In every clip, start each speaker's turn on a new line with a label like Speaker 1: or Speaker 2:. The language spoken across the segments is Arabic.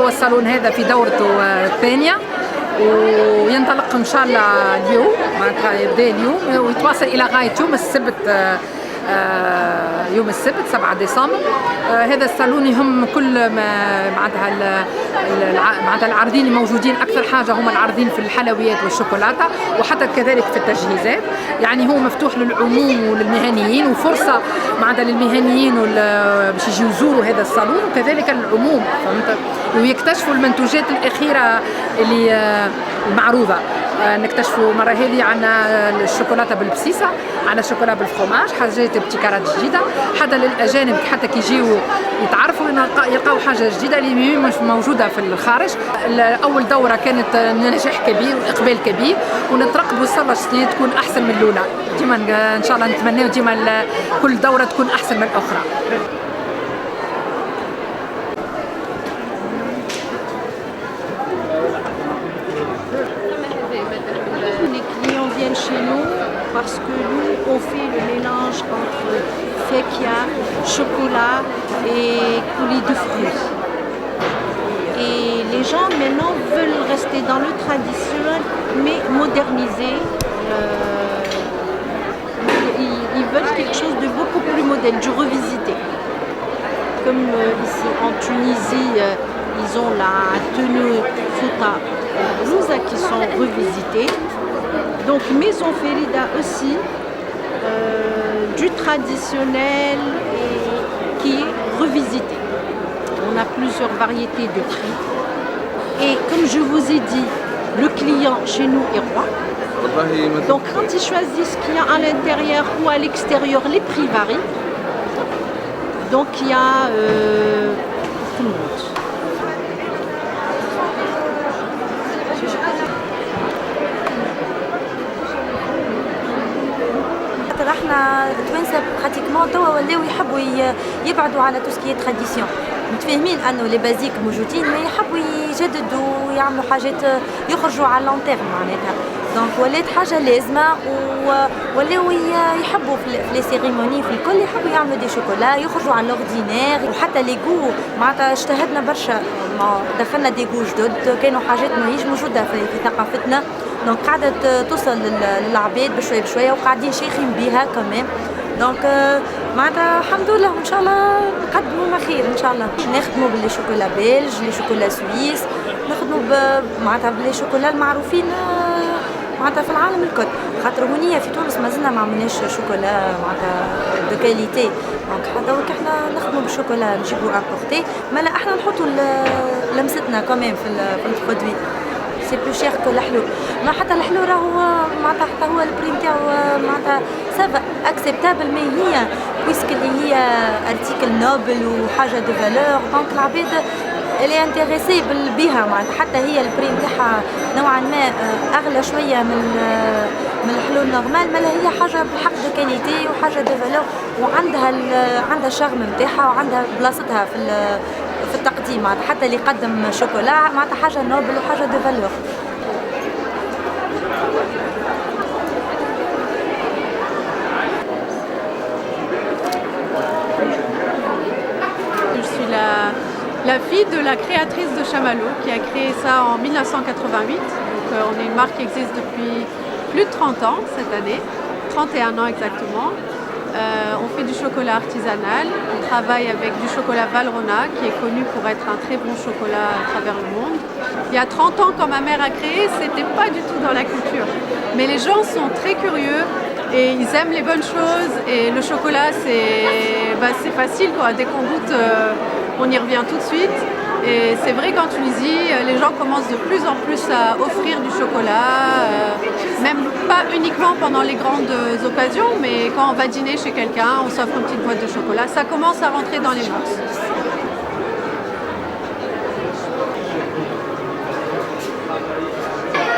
Speaker 1: هو الصالون هذا في دورته الثانية، وينطلق ان شاء الله اليوم، معناتها يبدا اليوم ويتواصل الى غايه يوم السبت، يوم السبت 7 ديسمبر. هذا الصالون يهم كل ما معناتها العارضين الموجودين، اكثر حاجه هم العارضين في الحلويات والشوكولاته، وحتى كذلك في التجهيزات. يعني هو مفتوح للعموم وللمهنيين، وفرصه معناتها للمهنيين باش يجيو يزوروا هذا الصالون، وكذلك للعموم فهمت، ويكتشفوا المنتوجات الاخيره اللي المعروضه. نكتشفوا مرة هذه عنا الشوكولاتة بالبسيسة، عنا الشوكولا بالفرماج، حاجات ابتكارات جديدة حتى للأجانب، حتى كي يجيو يتعرفوا يلقاو حاجة جديدة اللي مش موجودة في الخارج. أول دورة كانت نجاح كبير وإقبال كبير، ونترقبوا إن شاء الله السنة تكون أحسن من الأولى. ديما إن شاء الله نتمناو ديما كل دورة تكون أحسن من الأخرى.
Speaker 2: Chez nous parce que nous on fait le mélange entre fékia, chocolat et coulis de fruits. Et les gens maintenant veulent rester dans le traditionnel mais moderniser. Ils veulent quelque chose de beaucoup plus moderne, du revisité. Comme ici en Tunisie, ils ont la tenue fouta blousa qui sont revisitées. Donc Maison Ferida aussi, du traditionnel et qui est revisité. On a plusieurs variétés de prix. Et comme je vous ai dit, le client chez nous est roi. Donc quand ils choisissent ce qu'il y a à l'intérieur ou à l'extérieur, les prix varient. Donc il y a tout le monde.
Speaker 3: احنا التوانسه براتيكمون توا ولاو يحبوا يبعدوا على توسكي تراديسيون، متفاهمين انه لي بازيك موجودين ما يحبوا يجددوا ويعملوا حاجات يخرجوا على لون تيرم معناتها. دونك ولات حاجه لازمه، ولاو يحبوا في لي سيريموني في الكل يحبوا يعملوا دي شوكولا يخرجوا على لوردينير. وحتى لي جو معناتها اجتهدنا برشا، دخلنا دي جو جدد، كانوا حاجات ماهيش موجوده في ثقافتنا. دونك قاعدة توصل للعباد بشوية بشوية، وقاعدين شيخين بيها كمان. دونك معناتها الحمد لله، وإن شاء الله نقدموا ما خير إن شاء الله. نخدموا باللي شوكولا بلج، لي شوكولا سويس، نخدموا معناتها باللي شوكولا المعروفين معناتها في العالم الكل. خاطر هونية في تونس مازلنا ما عملناش شوكولا معناتها دو كاليتي. دونك دوك احنا نخدموا بالشوكولا نجيبوا امبورتي، مالا احنا نحطوا لمستنا كمان في البرودوي. سي بلو شير كو الحلو، ما حتى الحلو راهو معناتها حتى هو البري نتاعو معناتها سافا اكسبتابل، مي هي بويسك اللي هي ارتيكل نوبل وحاجه دو فالور، دونك العباد اللي انتريسي بيها معناتها. حتى هي البري نتاعها نوعا ما اغلى شويه من الحلو النورمال، مالا هي حاجه بالحق دو كاليتي وحاجه دو فالور، وعندها الشغم نتاعها وعندها بلاصتها في التقديم. معناتها حتى اللي يقدم شوكولا معناتها حاجه نوبل وحاجه دو فالور.
Speaker 4: Je suis la fille de la créatrice de Chamallow qui a créé ça en 1988. Donc on est une marque qui existe depuis plus de 30 ans cette année, 31 ans exactement. On fait du chocolat artisanal, on travaille avec du chocolat Valrhona qui est connu pour être un très bon chocolat à travers le monde. Il y a 30 ans quand ma mère a créé, c'était pas du tout dans la culture. Mais les gens sont très curieux et ils aiment les bonnes choses, et le chocolat c'est facile quoi. Dès qu'on goûte, on y revient tout de suite. Et c'est vrai qu'en Tunisie, les gens commencent de plus en plus à offrir du chocolat, même pas uniquement pendant les grandes occasions, mais quand on va dîner chez quelqu'un, on s'offre une petite boîte de chocolat. Ça commence à rentrer dans les mœurs.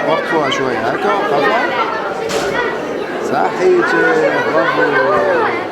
Speaker 5: وقفوها شوية هكا، صحيتك، برافو.